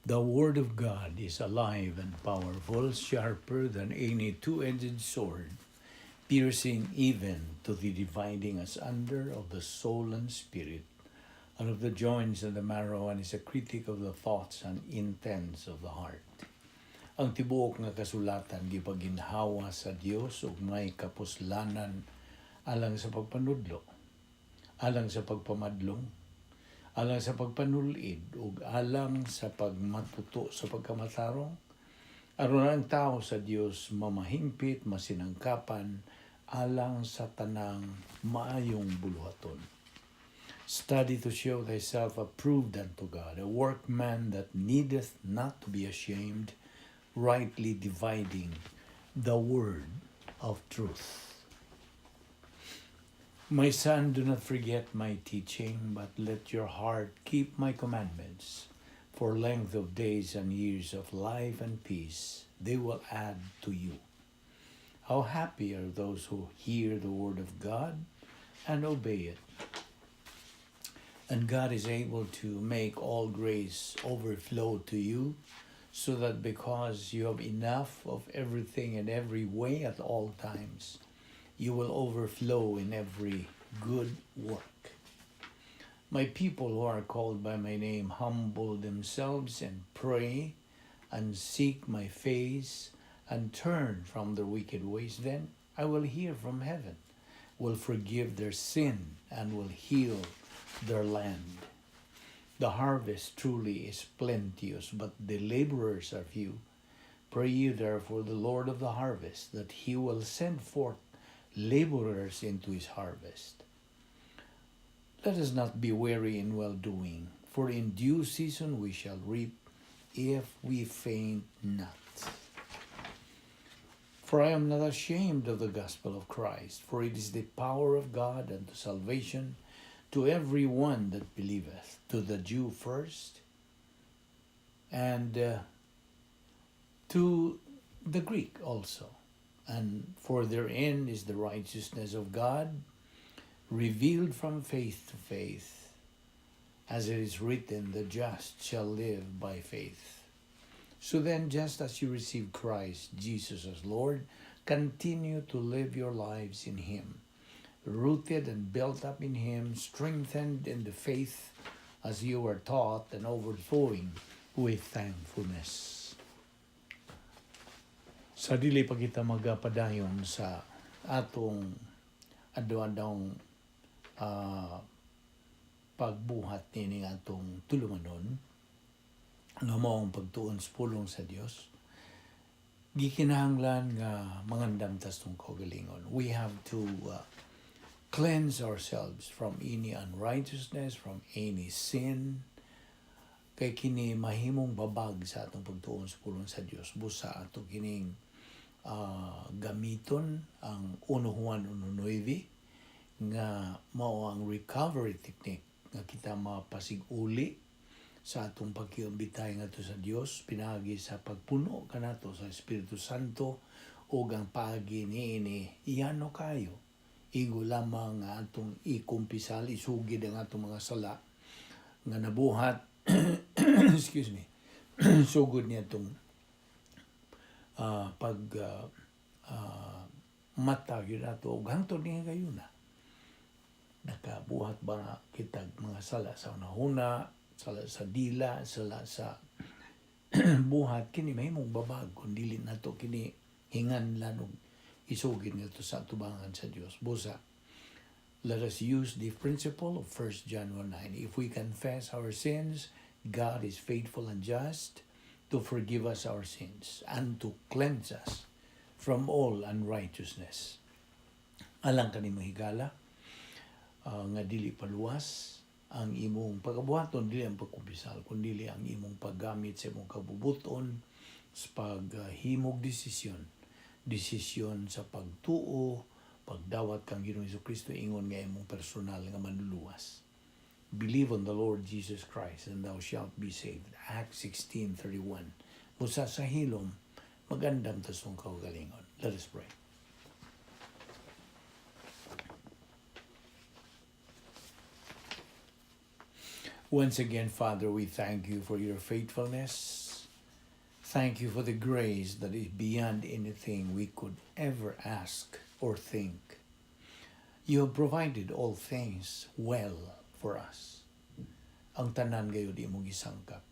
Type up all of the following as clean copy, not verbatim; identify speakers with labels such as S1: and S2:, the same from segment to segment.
S1: The Word of God is alive and powerful, sharper than any two-edged sword, piercing even to the dividing asunder of the soul and spirit, and of the joints and the marrow, and is a critic of the thoughts and intents of the heart. Ang tibuok nga kasulatan gipaginhawa sa Dios ug may kapuslanan alang sa pagpanudlo, alang sa pagpamadlong, alang sa pagpanulid ug alang sa pagmatuto sa pagkamatarong, aron ang tao sa Dios mamahimpit, masinangkapan alang sa tanang maayong buluhaton. Study to show thyself approved unto God, a workman that needeth not to be ashamed, rightly dividing the word of truth. My son, do not forget my teaching, but let your heart keep my commandments. For length of days and years of life and peace, they will add to you. How happy are those who hear the word of God and obey it. And God is able to make all grace overflow to you, so that because you have enough of everything in every way at all times, you will overflow in every good work. My people who are called by my name humble themselves and pray and seek my face and turn from their wicked ways, then I will hear from heaven, will forgive their sin, and will heal their land. The harvest truly is plenteous, but the laborers are few. Pray ye therefore the Lord of the harvest, that he will send forth laborers into his harvest. Let us not be weary in well-doing, for in due season we shall reap if we faint not. For I am not ashamed of the gospel of Christ, for it is the power of God unto salvation to every one that believeth, to the Jew first, and to the Greek also. And for their end is the righteousness of God, revealed from faith to faith, as it is written, the just shall live by faith. So then, just as you receive Christ Jesus as Lord, continue to live your lives in Him, rooted and built up in Him, strengthened in the faith as you were taught, and overflowing with thankfulness. Sa dili pa kita magapadayon sa atong adlaw-adlawng pagbuhat nining atong tulumanon nga maong pagtuon sa pulong sa Dios, gikinahanglan nga mangandam tas tong kaugalingon. We have to cleanse ourselves from any unrighteousness, from any sin, kay kini mahimong babag sa atong pagtuon sa pulong sa Dios. Busa ato kining gamiton ang 1 Juan 1:9 nga mao ang recovery technique nga kita mapasig-uli sa atong pagkiumbitay ngadto sa Dios pinagi sa pagpuno kanato sa Espiritu Santo ug ang paagi niini iyano kayo igo lamang nga atong ikumpisal isugid ang atong mga sala nga nabuhat excuse me sugod niya itong matag yun ato ug hangtod niya kayo na nakabuhat ba kitag mga sala sa unahuna, sala sa dila, sala sa buhat kini mahimong babag kun dili nato kini hinganlan og isugid ngadto sa tubangan sa Dios. Busa, let us use the principle of 1 John 1:9. If we confess our sins, God is faithful and just to forgive us our sins and to cleanse us from all unrighteousness. Alang kanimo higala nga dili paluwas ang imong pagabuhaton, dili ang pagkumpisal, kundi ang imong paggamit sa imong kabubuton sa paghimog desisyon sa pagtuo, pagdawat kang Ginoong Jesucristo ingon nga imong personal nga manluluwas. Believe on the Lord Jesus Christ and thou shalt be saved. Acts 16:31. Busa sa hilom, magandam tas mong kaugalingon. Let us pray. Once again, Father, we thank you for your faithfulness. Thank you for the grace that is beyond anything we could ever ask or think. You have provided all things well for us. Ang tanan gayo di mo gisangkap.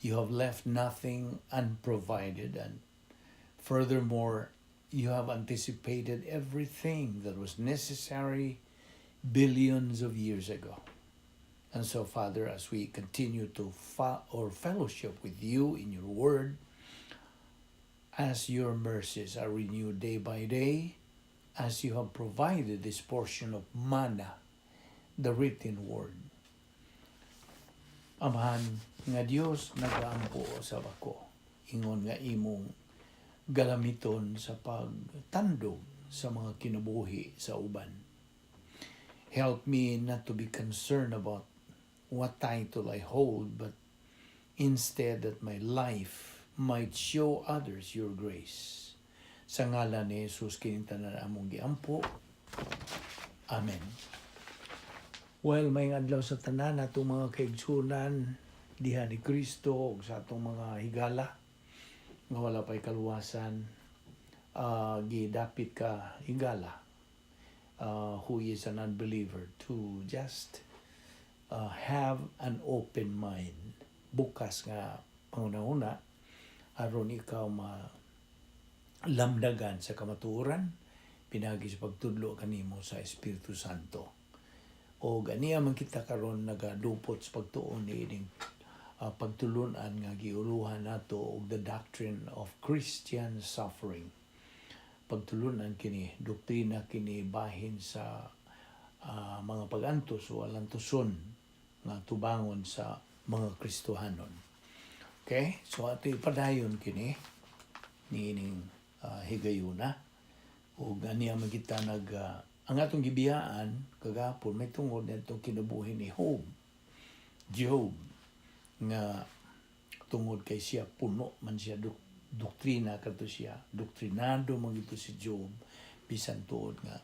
S1: You have left nothing unprovided, and furthermore, you have anticipated everything that was necessary billions of years ago. And so, Father, as we continue to fellowship with you in your word, as your mercies are renewed day by day, as you have provided this portion of manna, the written word. Amahan nga Dios nagaampo sa bako, ingon nga imong galamiton sa pagtandog sa mga kinabuhi sa uban. Help me not to be concerned about what title I hold, but instead that my life might show others your grace. Sa ngalan ni Jesus kinintanan among giampo. Amen. Well, may adlaw sa tanan atong mga kaigsunan diha ni Kristo ug sa atong mga higala nga wala pay kaluwasan, gidapit ka higala who is an unbeliever to just have an open mind. Bukas nga panguna-una aron ikaw lamdagan sa kamatuoran pinagi sa pagtudlo kanimo sa Espiritu Santo. O ganiya man kita karon nagadupot sa pagtuon ining pagtulunan nga giuluhan nato og the doctrine of Christian suffering. Pagtulunan kini doktrina kini bahin sa mga pag-antos o alantuson nga tubangon sa mga Kristohanon. Okay? So ato ipadayon kini niining higayuna o ganiya man kita ang atong gibiyaan kagapon may tungod nitong kinabuhi ni Job nga tungod kay siya puno man siya doktrina kadto siya doktrinado man gito si Job bisan tuod nga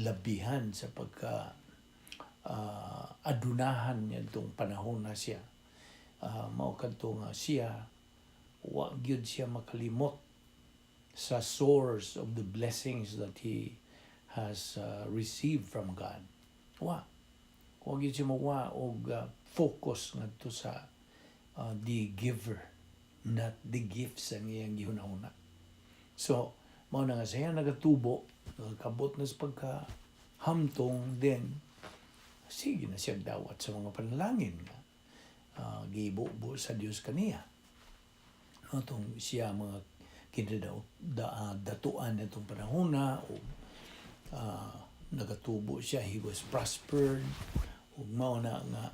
S1: labihan sa pagka adunahan niya itong panahon na siya. Mao kadto nga siya wa gyud siya makalimot sa source of the blessings that he has received from God. Wa gyud siya mawa og focus ngadto sa the giver, not the gifts ang iyang gihunahuna. So mao na nga siya nagatubo, kabot na sa pagka hamtong, then sige na siya dawat sa mga panalangin nga gibubo sa Dios kaniya. No, tong siya mga datuan nitong panahon na o nagatubo siya, he was prospered ug mao na nga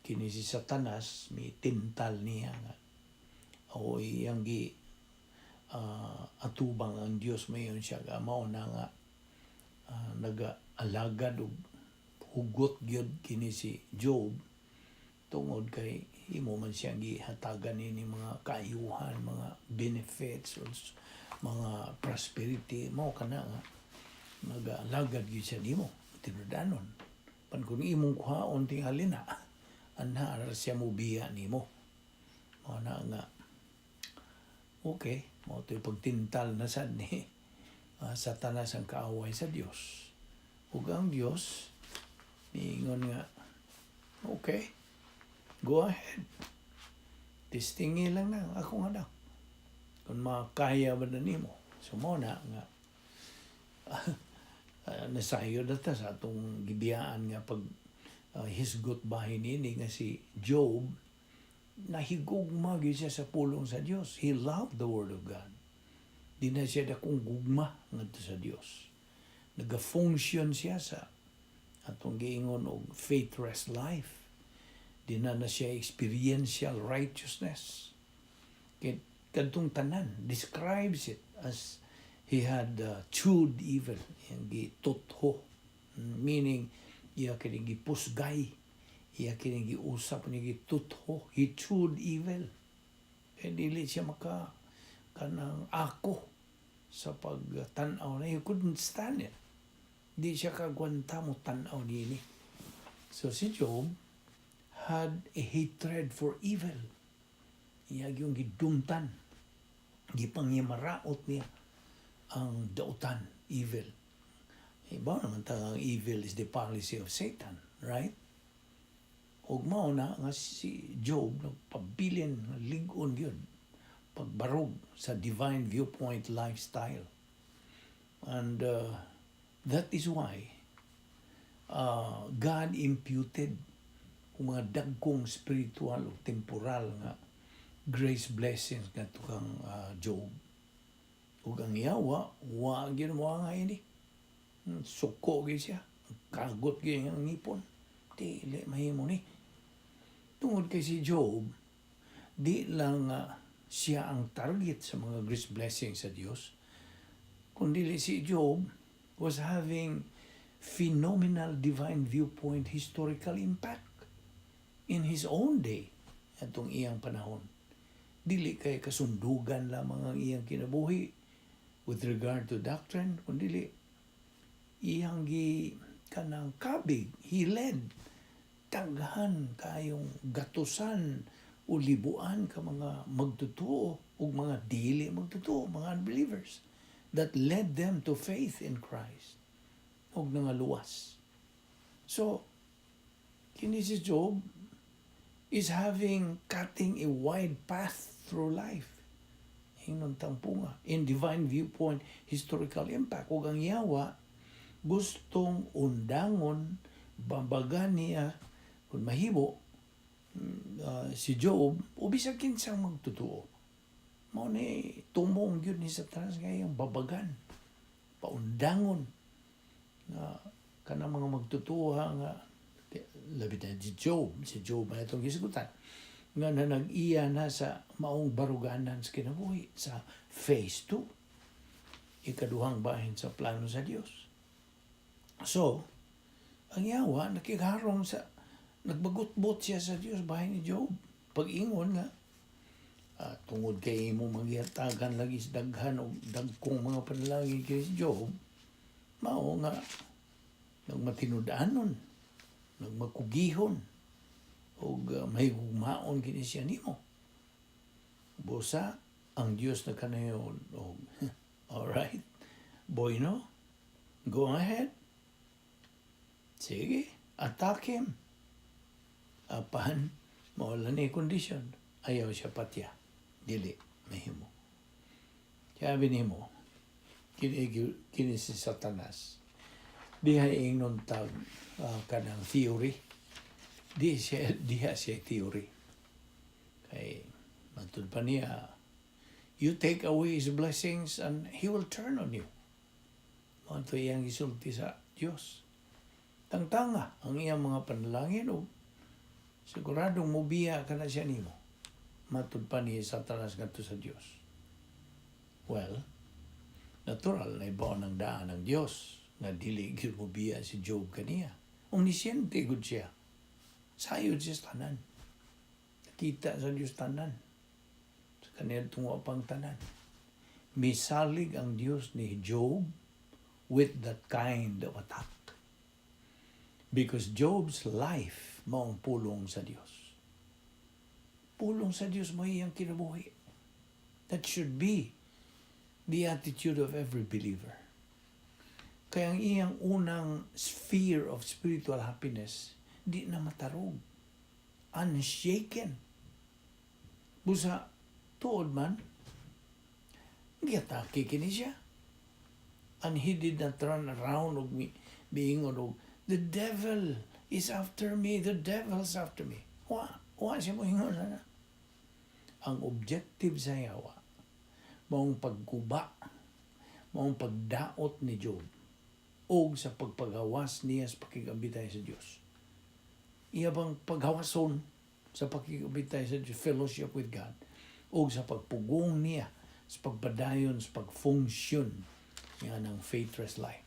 S1: kini si Satanas may tintal niya nga o iyang atubang ang Dios mayon siya nga mao na nga nagaalagad og hugot gyud kini si Job tungod kay imo man siya gihatagan ni mga kaayuhan, mga benefits, mga prosperity mo kana nga nagaalagad gyud siya nimo tinudanon pan kun imong kuhaon tingali na anha siya mo biya nimo mo na nga okay mo to pagtintal na sad ni Satanas ang kaaway sa Dios ug ang Dios niingon nga okay, go ahead, testingi lang na akong anak kung makaya ba na nimo. So mo na nga nasayo na ta sa atong gibiyaan nga pag hisgot bahin ini nga si Job nahigugma gyud siya sa pulong sa Dios. He loved the Word of God. Di na siya dakong gugma ngadto sa Dios. Naga-function siya sa atong giingon og faithless life. Di na siya experiential righteousness. Kadtong tanan describes it as he had chewed evil, yung gitutho, meaning iya kini gipusgay, iya kini giusap ni gitutho, he chewed evil. Kaya dili siya kanang ako sa pagtanaw na, he couldn't stand it. Di siya kagwanta mo tanaw nini. So si Job had a hatred for evil. Iyag yung gidumtan, gipangyamaraot niya ang dautan, evil. Iba naman ang evil is the policy of Satan, right? Ug mao na nga si Job nagpabilin, lig-on yun, pagbarog sa divine viewpoint lifestyle. And that is why God imputed kung mga dagkong spiritual o temporal nga grace blessings nga tukang Job. Ug ang yawa, wa gyud mo nga ini. Suko gyud siya. Kagot gyud ang ngipon. Dili mahimo ni. Tungod kay si Job, di lang siya ang target sa mga grace blessings sa Dios, kundi si Job was having phenomenal divine viewpoint historical impact in his own day atong iyang panahon. Dili kay kasundugan lamang ang iyang kinabuhi with regard to doctrine, kundi iyang kanang kabig, he led taghan kayong gatusan o libuan ka mga magtutuo o mga dili magtutuo, mga unbelievers that led them to faith in Christ o nangaluwas. So, kini si Job is cutting a wide path through life. Hingon tampunga. In divine viewpoint, historical impact. O ang yawa, gustong undangon, babagan niya, kung mahibo, si Job, o bisag kinsang magtutuo. Mao ni tumong yun ni Satanas ngayong babagan, paundangon, kanang mga magtutuo nga, labi na si Job na itong gisigutan, nga na nag-iya na sa maong baruganan sa kinabuhi, sa phase 2, ikaduhang bahin sa plano sa Dios. So, ang yawa, nakiharong nagbagot-bot siya sa Dios, bahin ni Job. Pag-ingon nga, tungod kay mo magyatagan lagi sa daghan o dagkong mga panalangin kay si Job, mao nga, nagmatinudanon, nagmakugihon, o may humaon kini siya nimo. Busa, ang Diyos na kanayon, alright, boy, no? Go ahead. Sige, attack him. Apan, mawala na yung condition. Ayaw siya patya. Dili, mahimo. Sabi ni mo, kini si Satanas, diha ingnon tag kanang theory. Diha siya theory. Kay, matod pa niya, you take away his blessings and he will turn on you. Mato iyang isulti sa Diyos. Tangtanga ang iyang mga panalangin o siguradong mubiya ka na siya nimo. Matod pa ni Satanas ngadto sa Diyos. Well, natural na ibaon ng daan ng Diyos na dili gyud mubiya si Job kaniya. Omnisciente gud siya. Sayod siya sa tanan. Nakita sa Diyos tanan. Sa kaniya tungo pang tanan. Misalig ang Diyos ni Job with that kind of attack. Because Job's life maong pulong sa Diyos. Pulong sa Diyos mo iyang kinabuhi. That should be the attitude of every believer. Kaya ang iyang unang sphere of spiritual happiness, di na matarog. Unshaken. Busa, tuod man, giyatake kini siya. And he did not run around of me, being on the devil is after me, the devil's after me. Wa siya mo hingon na. Ang objective sa yawa, maong pagkuba, maong pagdaot ni Job, o sa pagpagawas niya sa pakigabitay sa Diyos. Iya bang paghawason sa pakigabitay sa Diyos, fellowship with God, o sa pagpugong niya sa pagbadayon, sa pagfunction niya ng faithless life.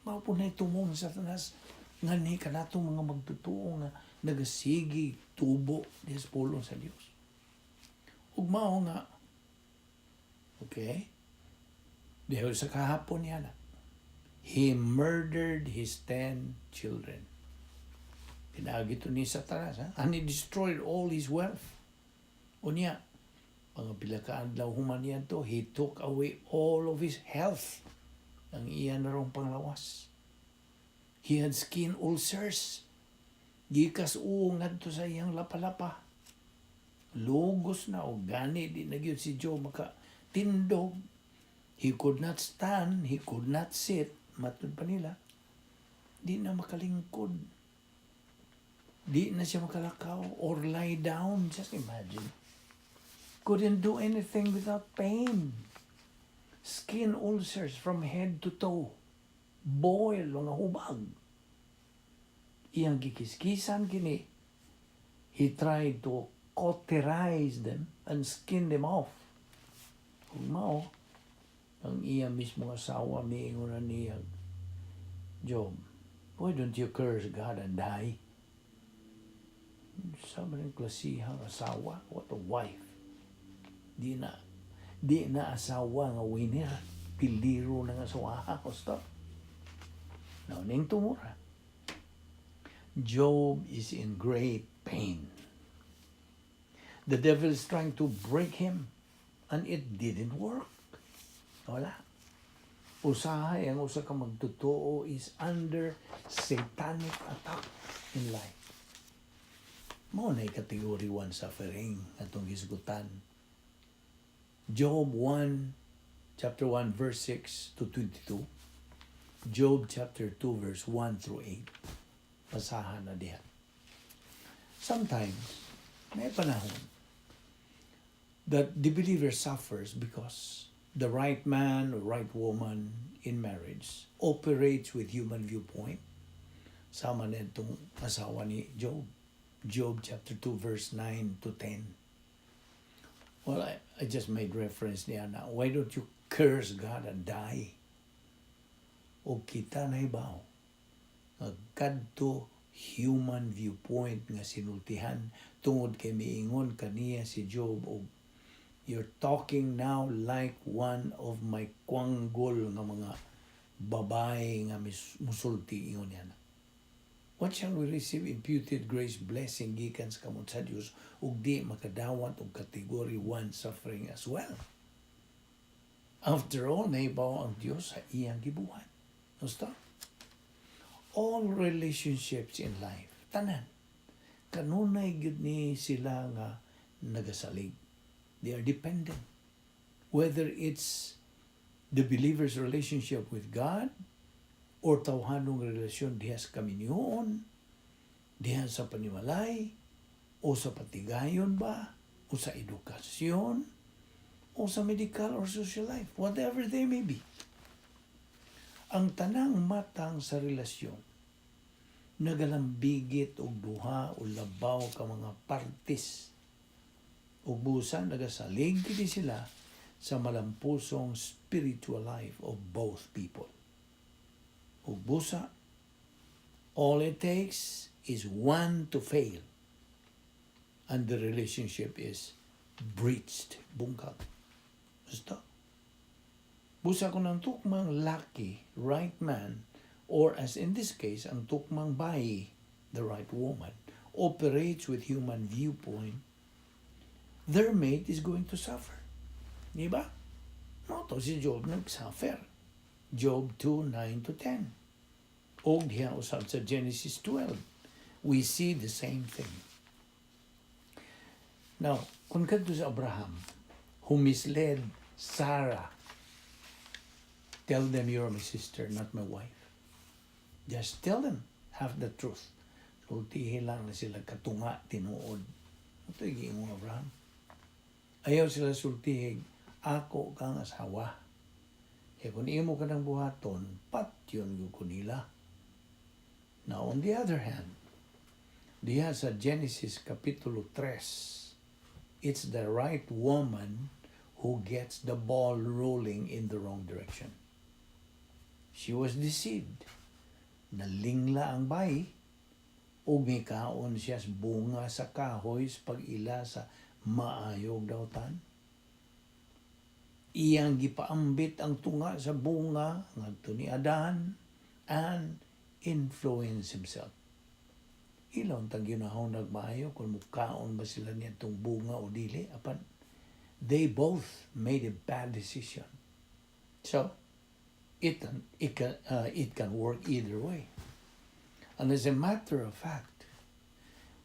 S1: Mapunay tumong sa Satanas nga ni kanatong mga magtutuo nga nagasigi tubo di sa pulong sa Diyos. Ug mao nga, okay, dahil sa kahapon niya na, he murdered his 10 children. Pinagi to ni Satanas, ha? And he destroyed all his wealth. Unya, mga pila ka adlaw human yan to, he took away all of his health. Ang iyan na rong panglawas. He had skin ulcers. Gikas uungan to sa iyang lapalapa. Lugos na o gani di nagyod si Job makatindog. He could not stand, he could not sit, matod pa nila. Di na makalingkod. Di na siya makalakaw or lie down. Just imagine. Couldn't do anything without pain. Skin ulcers from head to toe. Boil o nga hubag. Iyang gikiskisan kini. He tried to cauterize them and skin them off. Kung mao, ang iya mismo asawa miingon na niya, Job, why don't you curse God and die? Sabi ng klasihang asawa, what a wife. Di na asawa nga winner, piliro ng asawa. Stop. Now, ning tumura. Job is in great pain. The devil is trying to break him, and it didn't work. Wala. Usahay ang usa ka magtotoo is under satanic attack in life. Mao na category 1 suffering atong hisgutan. Job 1, chapter 1, verse 6 to 22. Job chapter 2, verse 1 through 8. Basahan na diha. Sometimes, may panahon that the believer suffers because the right man or right woman in marriage operates with human viewpoint. Sama na itong asawa ni Job. Job chapter 2 verse 9 to 10. Well, I just made reference niya na, why don't you curse God and die? O kita na ibaw. Kadto human viewpoint nga sinultihan tungod kay miingon kaniya si Job og you're talking now like one of my kwanggol nga mga babae nga musulti ingon yan. What shall we receive imputed grace blessing gikan sa kamot sa Dios ug di makadawat og category 1 suffering as well. After all, naibaw ang Dios sa iyang gibuhat. Basta all relationships in life, tanan, kanunay gyud ni sila nga nagasalig. They are dependent. Whether it's the believer's relationship with God or tawhanong relasyon diha sa kaminyoon, diha sa panimalay, o sa patigayon ba, o sa edukasyon, o sa medical or social life, whatever they may be. Ang tanang matang sa relasyon, nagalambigit og duha o labaw ka mga partis ug busan nagasalig kini sila sa malampusong spiritual life of both people. Ug busa, all it takes is one to fail and the relationship is breached, bungkag. Basta. Busa kung ang tukmang laki, right man, or as in this case, ang tukmang bayi, the right woman, operates with human viewpoint, their mate is going to suffer. Di ba? No, to si Job nag-suffer. Job 2, 9 to 10. O diha usab sa Genesis 12. We see the same thing. Now, kung kadto sa Abraham, who misled Sarah, tell them you're my sister, not my wife. Just tell them, have the truth. Sultihin lang na sila katunga, tinuod. Ito yung mo, Abraham. Ayaw sila sultihig, ako kang asawa. E kung imo ka ng buhaton, pat yun ko nila. Now, on the other hand, diha sa Genesis Kapitulo 3, it's the right woman who gets the ball rolling in the wrong direction. She was deceived. Nalingla ang bayi, ug mikaon siya sa bunga sa kahoy sa pag-ila sa maayog daw tan. Iyang gipaambit ang tunga sa bunga ngadto ni Adan and influence himself. Ilon tang ginahon nagmaayo kung mukaon ba sila niya itong bunga o dili. Apan, they both made a bad decision. So, it can work either way. And as a matter of fact,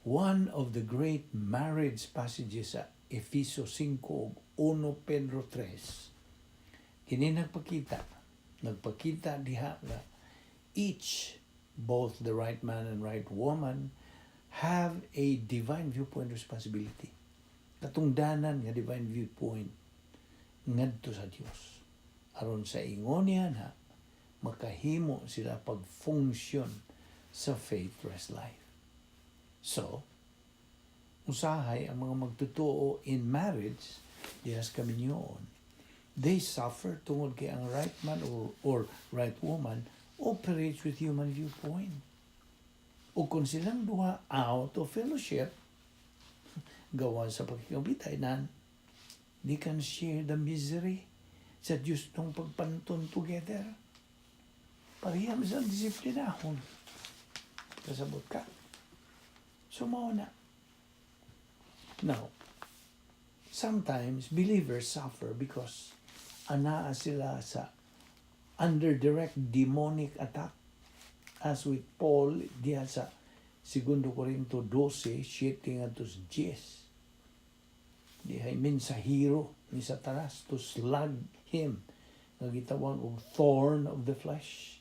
S1: one of the great marriage passages sa Efeso 5 o 1 Pedro 3, kini nagpakita diha na each, both the right man and right woman, have a divine viewpoint responsibility. Katungdanan nga divine viewpoint ngadto sa Dios. Aron sa ingon niya na makahimo sila pag-function sa faith-rest life. So, usahay ang mga magtutuo in marriage, yes kami niyoon, they suffer tungod kay ang right man or right woman operates with human viewpoint. O kung silang duha out of fellowship, gawa sa pagkikabitay nan, they can share the misery sa Diyos nung pagpantun together. Pareham sa disiplinahon. Kasabot ka. Sumaw na. Now, sometimes believers suffer because anaa sila sa under direct demonic attack, as with Paul diha sa 2 Corinto 12, 7 ngadto 10. Diha mensahero ni Satanas to slag him, nga gitawag og thorn of the flesh.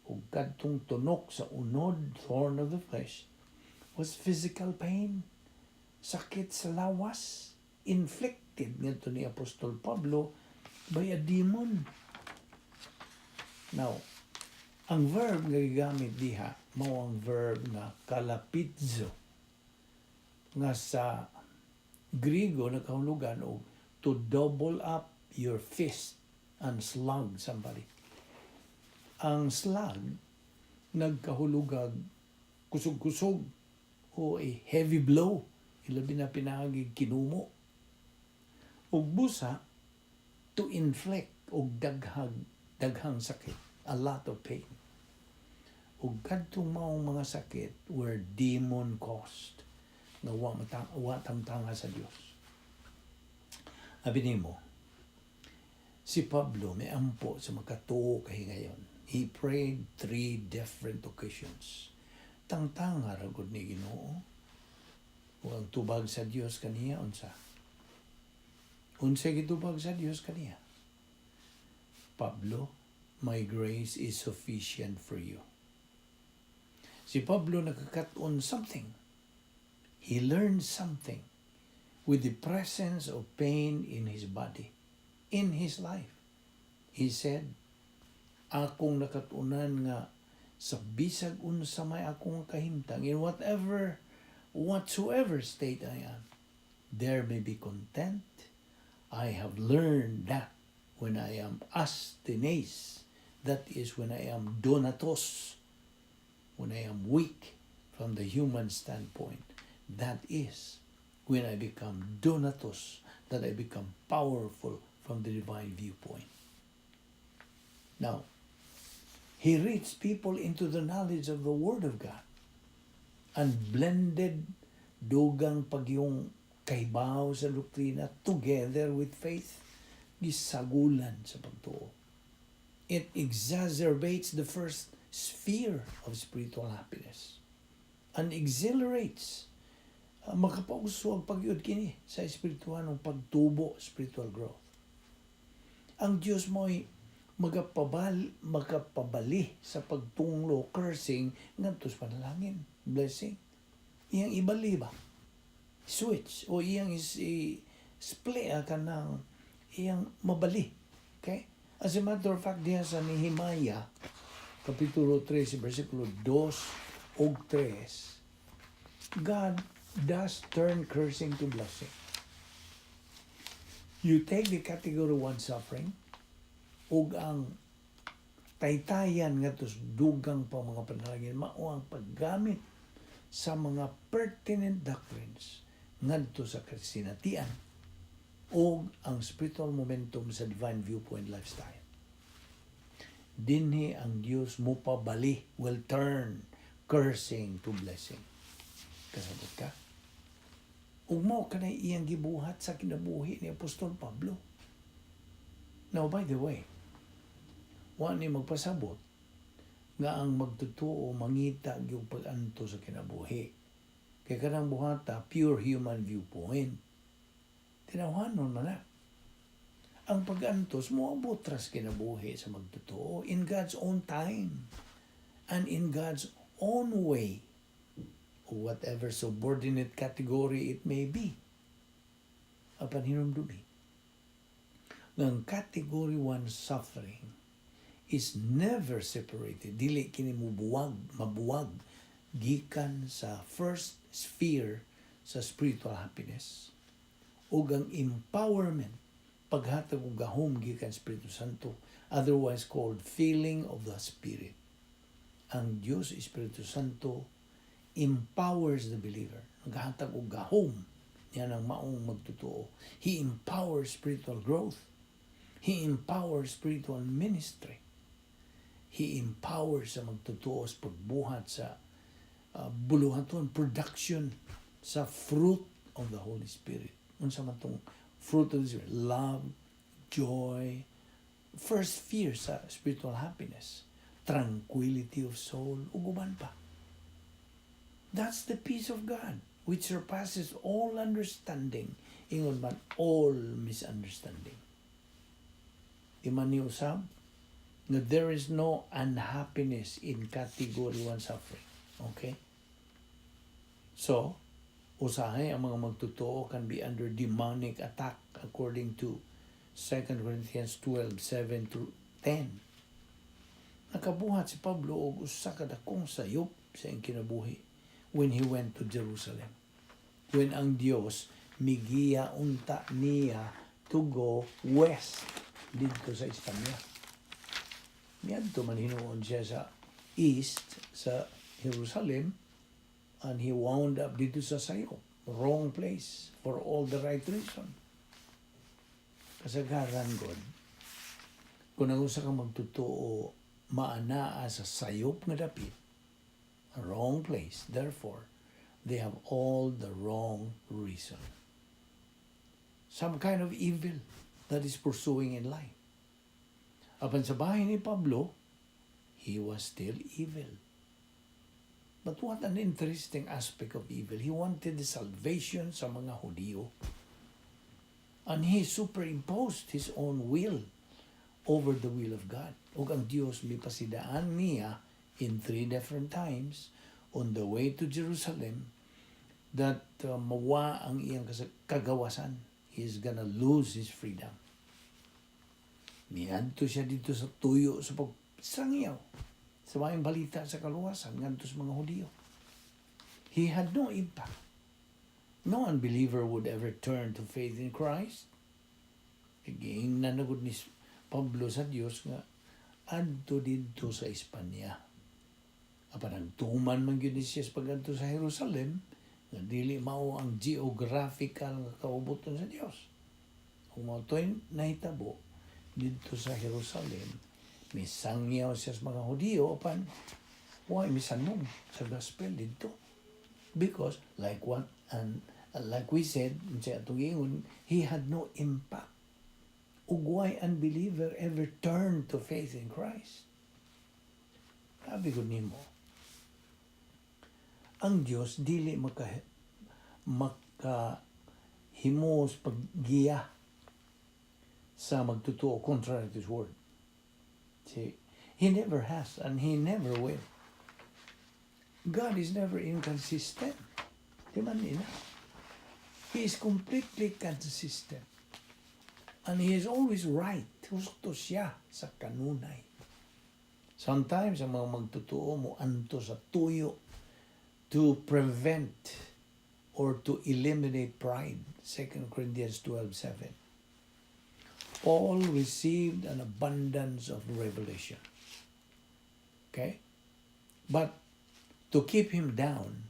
S1: Ug kadtong tunok sa unod, thorn of the flesh, was physical pain, sakit sa lawas, inflicted ngadto ni Apostol Pablo by a demon. Now, ang verb nga gigamit diha mao ang verb nga kalapitzo, nga sa Griego nakahulugan og to double up your fist and slug somebody. Ang slug nagkahulugag kusog-kusog o a heavy blow, ilabi na pinangagig kinumo. Ug busa to inflict og daghang sakit, a lot of pain. Ug kadtong maong mga sakit were demon caused, nga wa tangtanga sa Dios. Abi nimo, si Pablo may ampo sa makatuo kahigayon. He prayed 3 different occasions. Tangtanga ra gud ni Ginoo. Ug ang tubag sa Dios kaniya unsa gitubag sa Dios kaniya? Pablo, my grace is sufficient for you. Si Pablo nagkakat-on something. He learned something with the presence of pain in his body, in his life. He said, akong nakatunan nga sa bisag unsa may akong kahimtang, in whatsoever state I am, there may be content. I have learned that when I am asthenes, that is when I am donatos, when I am weak from the human standpoint, that is when I become donatos, that I become powerful from the divine viewpoint. Now, he reached people into the knowledge of the Word of God and blended dugang pagyong kaibaw sa doktrina together with faith, gisagulan sa pagtuo. It exacerbates the first sphere of spiritual happiness and exhilarates makapauswag pagyud kini sa espiritual ng pagtubo, spiritual growth. Ang Dios mo'y magapabali sa pagtunglo, cursing, ngadto sa panalangin, blessing. Iyang ibali ba? Switch o iyang split ka ng iyang mabali. Okay? As a matter of fact, diya sa Nehemiah, Kapitulo 3, versikulo 2 o 3, God does turn cursing to blessing. You take the category 1 suffering, ug ang taytayan nga tos dugang pa mga panalangin, mao ang paggamit sa mga pertinent doctrines ngadto sa kasinatian o ang spiritual momentum sa divine viewpoint lifestyle. Dinhi ang Dios mo pabali will turn cursing to blessing. Kasabot ka? Ug mao kanay iyang gibuhat sa kinabuhi ni Apostol Pablo. Now, by the way, wa ni magpasabot nga ang magtutuo mangita gyud pag-anto sa kinabuhi. Kay kanang buhata pure human viewpoint. Tinawhanon man na. Ang pag-antos mo abot ras kinabuhi sa magtutuo in God's own time and in God's own way, or whatever subordinate category it may be. Apan hinumdumi, ng category 1 suffering is never separated, dili kini mabuwag gikan sa first sphere sa spiritual happiness ug ang empowerment paghatag og gahom gikan Espiritu Santo, otherwise called filling of the Spirit. Ang Dios Espiritu Santo empowers the believer. Naghatag og gahom niya ng maong magtutuo. He empowers spiritual growth. He empowers spiritual ministry. He empowers sa magtutuo sa pagbuhat sa buluhaton, production sa fruit of the Holy Spirit. Unsa man tong fruit of the Spirit? Love, joy, first fear sa spiritual happiness, tranquility of soul, ug uban pa. That's the peace of God, which surpasses all understanding, ingon man all misunderstanding. Di man ni usab na there is no unhappiness in category 1 suffering. Okay? So, usahay ang mga magtutuo can be under demonic attack according to 2 Corinthians 12:7-10. Nakabuhat si Pablo og usa ka dakong sayop sa iyang kinabuhi when he went to Jerusalem. When ang Dios migiya unta niya to go west dito sa Espanya. Miadto man hinuon siya sa east sa Jerusalem, and he wound up dito sa sayop. Wrong place for all the right reason. Kasagaran God, kung ang usa ka magtutuo maanaa sa sayop nga dapit, a wrong place, therefore, they have all the wrong reason. Some kind of evil that is pursuing in life. Apan sa bahay ni Pablo, he was still evil. But what an interesting aspect of evil. He wanted the salvation sa mga Hudyo. And he superimposed his own will over the will of God. Ug ang Dios mipasidaan niya in 3 different times on the way to Jerusalem that mawa ang iyang kagawasan. He's gonna lose his freedom. Miadto siya dito sa tuyo sa pagsangyaw sa mga balita sa kaluwasan ngadto sa mga Hudyo. He had no impact. No unbeliever would ever turn to faith in Christ. Again, nanagod ni Pablo sa Dios nga adto dito sa Espanya. Apan nagtuman man gyud siya sa pag-adto sa Jerusalem nga dili mao ang geographical nga kaubuton sa Dios. Kung mao toy nahitabo dito sa Jerusalem, misangyaw siya sa mga Hudyo, apan why misanong sa gospel dito? Because like we said sa atong ingon, he had no impact. Ug why unbeliever ever turn to faith in Christ? Sabi ko nimo, ang Dios dili makahimos paggiya sa magtutuo contrary to his word. See, he never has and he never will. God is never inconsistent. Di man nila. He is completely consistent. And he is always right. Husto siya sa kanunay. Sometimes, ang mga magtutuo mo anto sa tuyo to prevent or to eliminate pride. 2 Corinthians 12:7. Paul received an abundance of revelation. Okay? But to keep him down,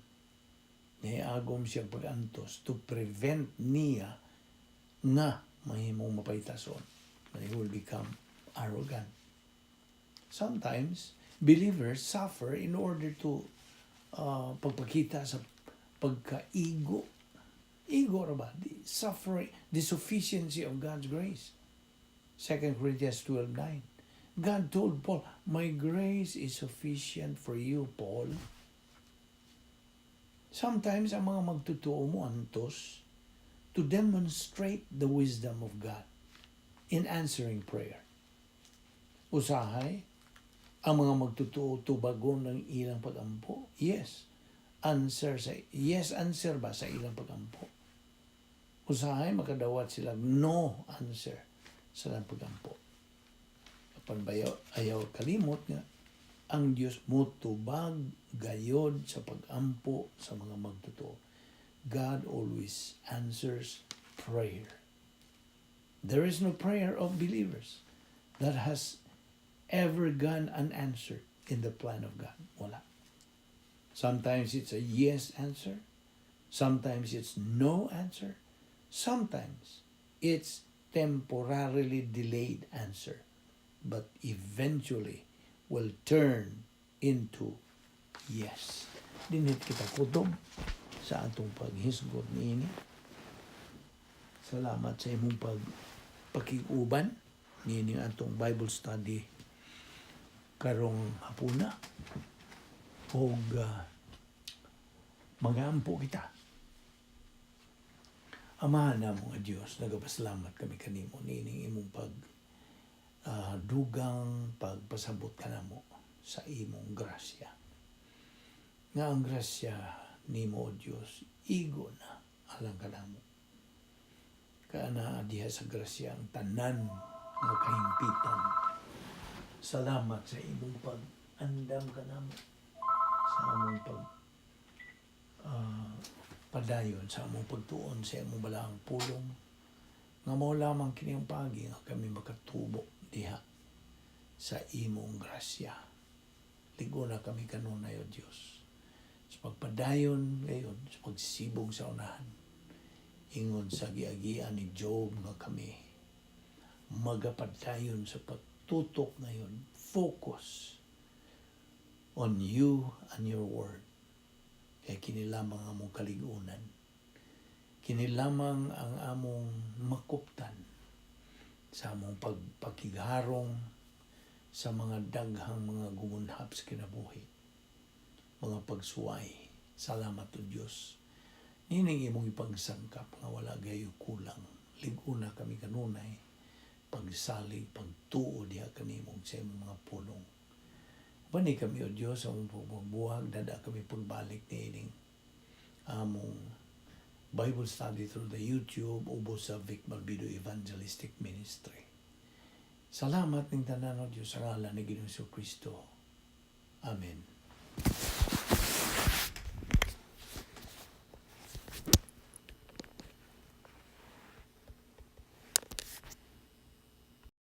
S1: niagom siya pag-antos to prevent niya nga mahimong mapaytason. He will become arrogant. Sometimes, believers suffer in order to pagpakita sa pagkaigo. Igo ra ba? The suffering, the sufficiency of God's grace. 2 Corinthians 12:9. God told Paul, "My grace is sufficient for you, Paul." Sometimes ang mga magtutuo mo antos to demonstrate the wisdom of God in answering prayer. Usahay, ang mga magtutuo tubagon ng ilang pagampo? Yes. Answer ba sa ilang pagampo? Usahay, makadawat sila no answer sa ilang pagampo. Apan ayaw kalimot nga, ang Diyos mutubag gayod sa pagampo sa mga magtutuo. God always answers prayer. There is no prayer of believers that has ever gone unanswered in the plan of God. Wala. Sometimes it's a yes answer. Sometimes it's no answer. Sometimes it's temporarily delayed answer. But eventually will turn into yes. Dinit kita kutob sa atong paghisgot niini. Salamat sa imong pagpakiguban niini atong Bible study karong hapuna. Og magampo kita. Amahan na mga Diyos, nagapasalamat kami kanimo niining imong dugang pagpasabot ka namo sa imong grasya. Nga ang grasya nimo, O Diyos, igo na alang ka namo. Kaana diha sa grasya ang tanan nga kahimpitan. Salamat sa imong pag-andam ka namo sa among padayon sa among pagtuon sa imong balaang pulong nga mao lamang kini ang pagi nga kami makatubo diha sa imong grasya. Ligo na kami kanunay, O Diyos, sa pagpadayon ngayon, sa pagsibog sa unahan, ingon sa giagian ni Job nga kami magapadayon sa pagtutok ngayon, focus on you and your word. Kaya kini lamang among kaligunan. Kini lamang ang among makuptan sa among pagpakigharong sa mga daghang mga gumunhap sa kinabuhi. Mga pagsuway. Salamat o Diyos. Nining imong ipagsangkap nga wala gayo kulang. Liguna kami kanunay. Pagsalig, pagtuo diha kanimong sa imong mga pulong. Bani kami, O Diyos, sa among pagbubuhag, dada kami pagbalik niining among Bible study through the YouTube ubos sa Balbido Evangelistic Ministry. Salamat ng tanan, O Diyos, sa ngalan ni Ginoong Kristo. Amen.